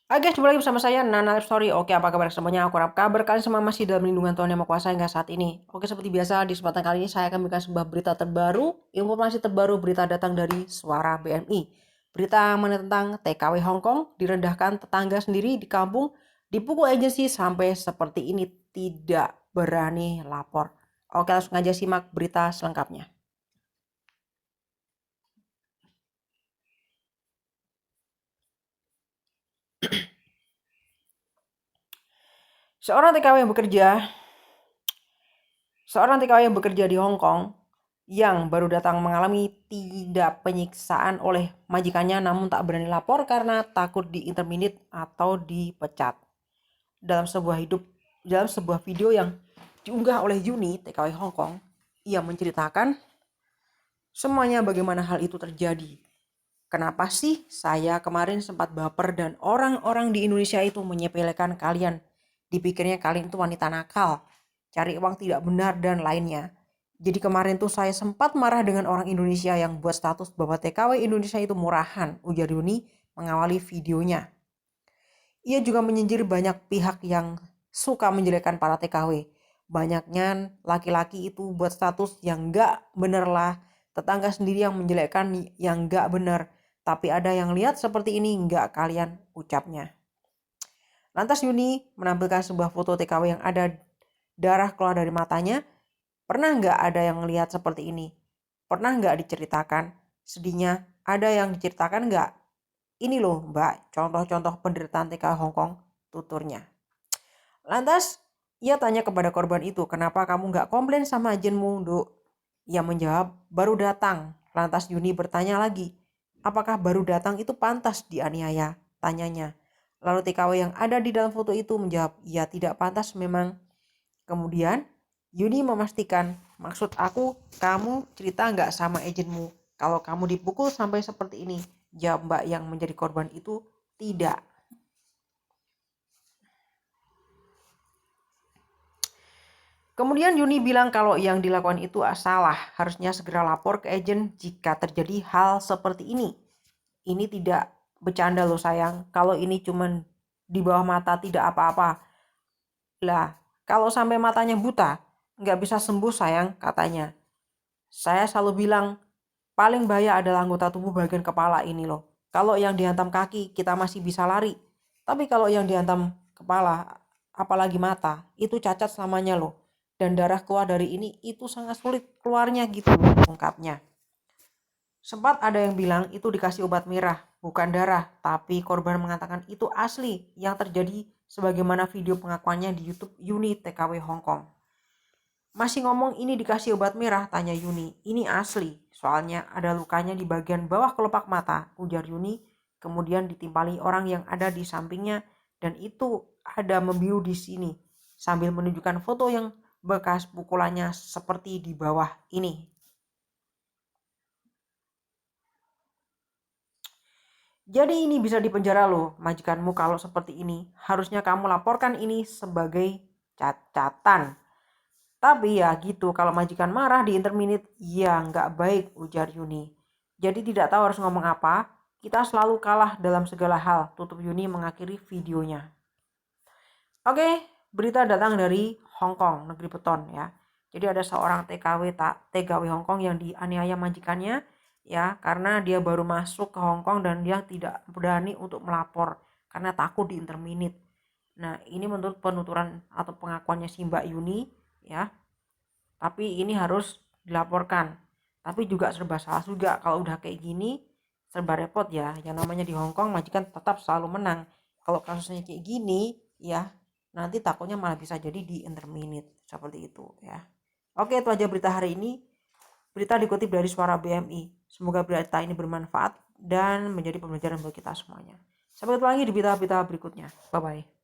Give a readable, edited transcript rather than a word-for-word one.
Oke guys, kembali lagi bersama saya Nana Life Story. Oke, apa kabar semuanya? Aku harap kabar kalian semua masih dalam lindungan Tuhan Yang Maha Kuasa hingga saat ini. Oke, seperti biasa di kesempatan kali ini saya akan memberikan sebuah berita terbaru, informasi terbaru, berita datang dari Suara BMI. Berita mengenai tentang TKW Hong Kong direndahkan tetangga sendiri di kampung, dipukul agensi sampai seperti ini tidak berani lapor. Oke, langsung aja simak berita selengkapnya. Seorang TKW yang bekerja di Hong Kong yang baru datang mengalami tindak penyiksaan oleh majikannya namun tak berani lapor karena takut diinterminate atau dipecat. Dalam sebuah video yang diunggah oleh Yuni TKW Hong Kong, ia menceritakan semuanya bagaimana hal itu terjadi. Kenapa sih saya kemarin sempat baper dan orang-orang di Indonesia itu menyepelekan kalian. Dipikirnya kalian itu wanita nakal, cari uang tidak benar dan lainnya. Jadi kemarin tuh saya sempat marah dengan orang Indonesia yang buat status bahwa TKW Indonesia itu murahan, ujar Yuni mengawali videonya. Ia juga menyindir banyak pihak yang suka menjelekkan para TKW. Banyaknya laki-laki itu buat status yang gak bener lah. Tetangga sendiri yang menjelekkan yang gak bener. Tapi ada yang lihat seperti ini gak kalian ucapnya. Lantas Yuni menampilkan sebuah foto TKW yang ada darah keluar dari matanya. Pernah gak ada yang lihat seperti ini? Pernah gak diceritakan? Sedihnya ada yang diceritakan gak? Ini loh mbak, contoh-contoh penderitaan TKW Hong Kong, tuturnya. Lantas ia tanya kepada korban itu, kenapa kamu gak komplain sama agenmu, Duk? Ia menjawab, baru datang. Lantas Yuni bertanya lagi, apakah baru datang itu pantas dianiaya? Tanyanya. Lalu TKW yang ada di dalam foto itu menjawab, ya tidak pantas memang. Kemudian Yuni memastikan, maksud aku kamu cerita nggak sama agenmu kalau kamu dipukul sampai seperti ini? Jawab mbak yang menjadi korban itu, tidak. Kemudian Yuni bilang kalau yang dilakukan itu salah, harusnya segera lapor ke agen jika terjadi hal seperti ini. Ini tidak bercanda loh sayang, kalau ini cuman di bawah mata tidak apa-apa. Lah, kalau sampai matanya buta, nggak bisa sembuh sayang, katanya. Saya selalu bilang, paling bahaya adalah anggota tubuh bagian kepala ini loh. Kalau yang dihantam kaki, kita masih bisa lari. Tapi kalau yang dihantam kepala, apalagi mata, itu cacat selamanya loh. Dan darah keluar dari ini, itu sangat sulit keluarnya gitu loh, ungkapnya. Sempat ada yang bilang itu dikasih obat merah, bukan darah. Tapi korban mengatakan itu asli yang terjadi sebagaimana video pengakuannya di YouTube Yuni TKW Hong Kong. Masih ngomong ini dikasih obat merah, tanya Yuni. Ini asli, soalnya ada lukanya di bagian bawah kelopak mata, ujar Yuni. Kemudian ditimpali orang yang ada di sampingnya dan itu ada membiru di sini. Sambil menunjukkan foto yang bekas pukulannya seperti di bawah ini. Jadi ini bisa dipenjara loh majikanmu kalau seperti ini. Harusnya kamu laporkan ini sebagai cacatan. Tapi ya gitu, kalau majikan marah di interminate, ya nggak baik, ujar Yuni. Jadi tidak tahu harus ngomong apa, kita selalu kalah dalam segala hal, tutup Yuni mengakhiri videonya. Oke, berita datang dari Hong Kong, negeri beton ya. Jadi ada seorang TKW Hong Kong yang dianiaya majikannya ya, karena dia baru masuk ke Hong Kong dan dia tidak berani untuk melapor karena takut di interminate. Nah, ini menurut penuturan atau pengakuannya si Mbak Yuni ya. Tapi ini harus dilaporkan. Tapi juga serba salah juga kalau udah kayak gini, serba repot ya. Yang namanya di Hong Kong majikan tetap selalu menang. Kalau kasusnya kayak gini ya, nanti takutnya malah bisa jadi di interminate seperti itu ya. Oke, itu aja berita hari ini. Berita dikutip dari Suara BMI. Semoga berita ini bermanfaat dan menjadi pembelajaran bagi kita semuanya. Sampai ketemu lagi di berita-berita berikutnya. Bye bye.